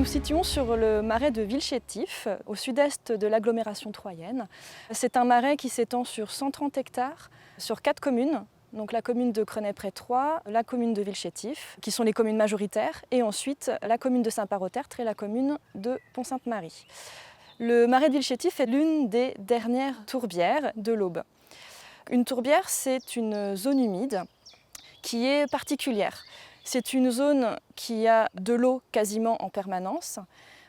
nous situons sur le marais de Villechétif, au sud-est de l'agglomération troyenne. C'est un marais qui s'étend sur 130 hectares, sur 4 communes. Donc la commune de Crenay-près-Troyes, la commune de Villechétif, qui sont les communes majoritaires, et ensuite la commune de Saint-Parot-Tertre et la commune de Pont-Sainte-Marie. Le marais de Villechétif est l'une des dernières tourbières de l'Aube. Une tourbière, c'est une zone humide qui est particulière. C'est une zone qui a de l'eau quasiment en permanence.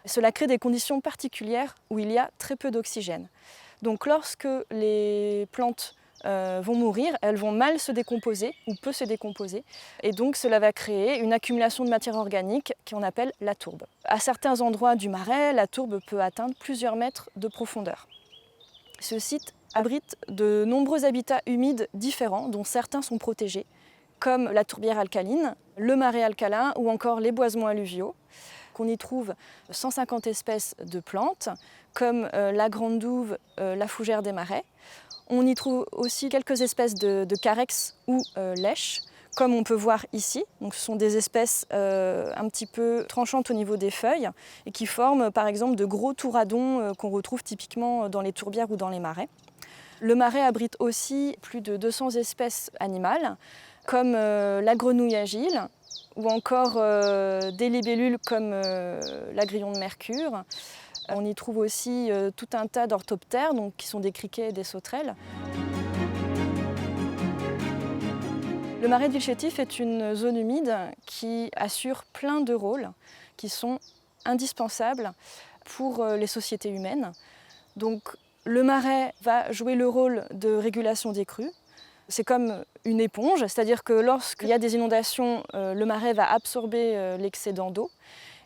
Cela crée des conditions particulières où il y a très peu d'oxygène. Donc lorsque les plantes vont mourir, elles vont mal se décomposer ou peu se décomposer. Et donc cela va créer une accumulation de matière organique qu'on appelle la tourbe. À certains endroits du marais, la tourbe peut atteindre plusieurs mètres de profondeur. Ce site abrite de nombreux habitats humides différents, dont certains sont protégés, comme la tourbière alcaline, le marais alcalin ou encore les boisements alluviaux. On y trouve 150 espèces de plantes, comme la grande douve, la fougère des marais. On y trouve aussi quelques espèces de carex ou lèches, comme on peut voir ici. Donc, ce sont des espèces un petit peu tranchantes au niveau des feuilles et qui forment par exemple de gros touradons qu'on retrouve typiquement dans les tourbières ou dans les marais. Le marais abrite aussi plus de 200 espèces animales, comme la grenouille agile, ou encore des libellules comme l'agrillon de mercure. On y trouve aussi tout un tas d'orthoptères, qui sont des criquets et des sauterelles. Le marais de Villechétif est une zone humide qui assure plein de rôles qui sont indispensables pour les sociétés humaines. Donc, le marais va jouer le rôle de régulation des crues. C'est comme une éponge, c'est-à-dire que lorsqu'il y a des inondations, le marais va absorber l'excédent d'eau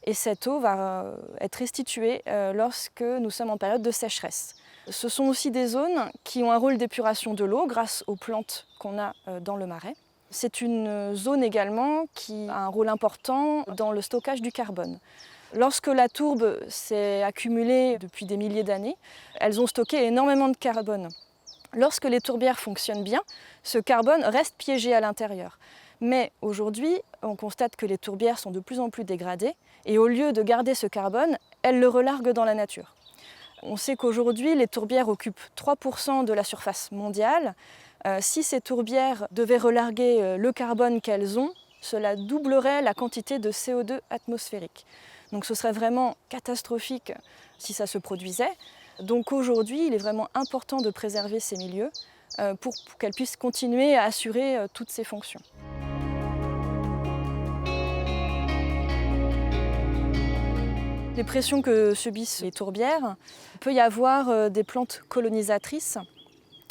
et cette eau va être restituée lorsque nous sommes en période de sécheresse. Ce sont aussi des zones qui ont un rôle d'épuration de l'eau grâce aux plantes qu'on a dans le marais. C'est une zone également qui a un rôle important dans le stockage du carbone. Lorsque la tourbe s'est accumulée depuis des milliers d'années, elles ont stocké énormément de carbone. Lorsque les tourbières fonctionnent bien, ce carbone reste piégé à l'intérieur. Mais aujourd'hui, on constate que les tourbières sont de plus en plus dégradées et au lieu de garder ce carbone, elles le relarguent dans la nature. On sait qu'aujourd'hui, les tourbières occupent 3% de la surface mondiale. Si ces tourbières devaient relarguer le carbone qu'elles ont, cela doublerait la quantité de CO2 atmosphérique. Donc ce serait vraiment catastrophique si ça se produisait. Donc aujourd'hui, il est vraiment important de préserver ces milieux pour qu'elles puissent continuer à assurer toutes ces fonctions. Les pressions que subissent les tourbières, il peut y avoir des plantes colonisatrices,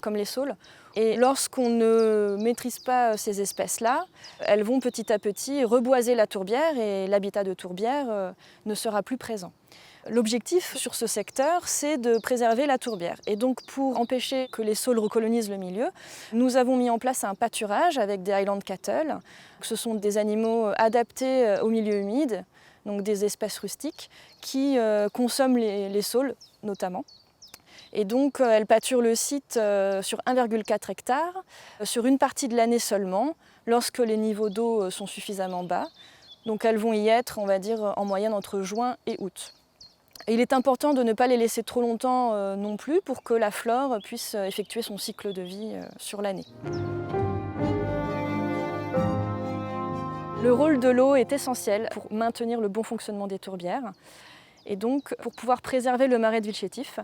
comme les saules. Et lorsqu'on ne maîtrise pas ces espèces-là, elles vont petit à petit reboiser la tourbière et l'habitat de tourbière ne sera plus présent. L'objectif sur ce secteur, c'est de préserver la tourbière. Et donc pour empêcher que les saules recolonisent le milieu, nous avons mis en place un pâturage avec des Highland Cattle. Ce sont des animaux adaptés au milieu humide, donc des espèces rustiques qui consomment les saules notamment. Et donc elles pâturent le site sur 1,4 hectare, sur une partie de l'année seulement, lorsque les niveaux d'eau sont suffisamment bas. Donc elles vont y être, on va dire, en moyenne entre juin et août. Et il est important de ne pas les laisser trop longtemps non plus pour que la flore puisse effectuer son cycle de vie sur l'année. Le rôle de l'eau est essentiel pour maintenir le bon fonctionnement des tourbières. Et donc, pour pouvoir préserver le marais de Villechétif,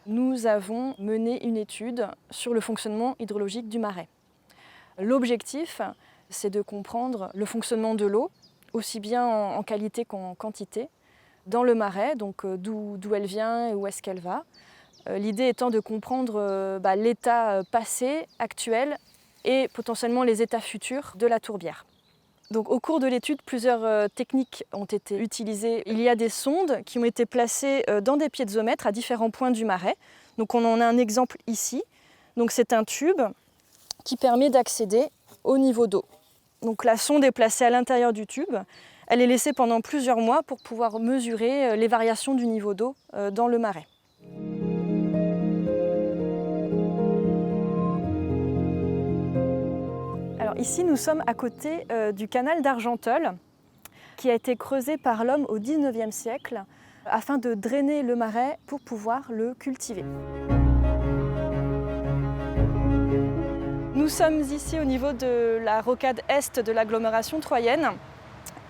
nous avons mené une étude sur le fonctionnement hydrologique du marais. L'objectif, c'est de comprendre le fonctionnement de l'eau, aussi bien en qualité qu'en quantité, dans le marais, donc d'où elle vient et où est-ce qu'elle va. L'idée étant de comprendre l'état passé, actuel et potentiellement les états futurs de la tourbière. Donc, au cours de l'étude, plusieurs techniques ont été utilisées. Il y a des sondes qui ont été placées dans des piézomètres à différents points du marais. Donc, on en a un exemple ici. Donc, c'est un tube qui permet d'accéder au niveau d'eau. Donc, la sonde est placée à l'intérieur du tube. Elle est laissée pendant plusieurs mois pour pouvoir mesurer les variations du niveau d'eau dans le marais. Alors ici, nous sommes à côté du canal d'Argenteuil, qui a été creusé par l'homme au XIXe siècle afin de drainer le marais pour pouvoir le cultiver. Nous sommes ici au niveau de la rocade est de l'agglomération troyenne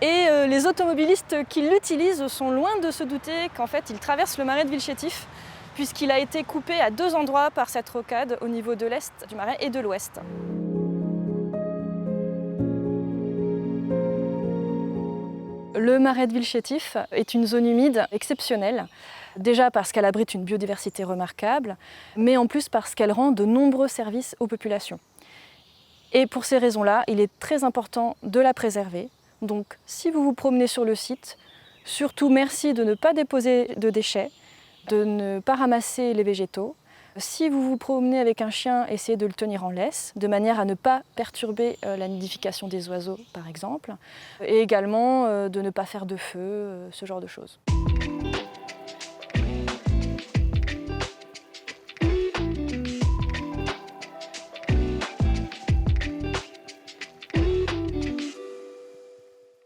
et les automobilistes qui l'utilisent sont loin de se douter qu'en fait ils traversent le marais de Villechétif puisqu'il a été coupé à 2 endroits par cette rocade au niveau de l'est du marais et de l'ouest. Le marais de Villechétif est une zone humide exceptionnelle, déjà parce qu'elle abrite une biodiversité remarquable, mais en plus parce qu'elle rend de nombreux services aux populations. Et pour ces raisons-là, il est très important de la préserver. Donc si vous vous promenez sur le site, surtout merci de ne pas déposer de déchets, de ne pas ramasser les végétaux. Si vous vous promenez avec un chien, essayez de le tenir en laisse, de manière à ne pas perturber la nidification des oiseaux, par exemple, et également de ne pas faire de feu, ce genre de choses.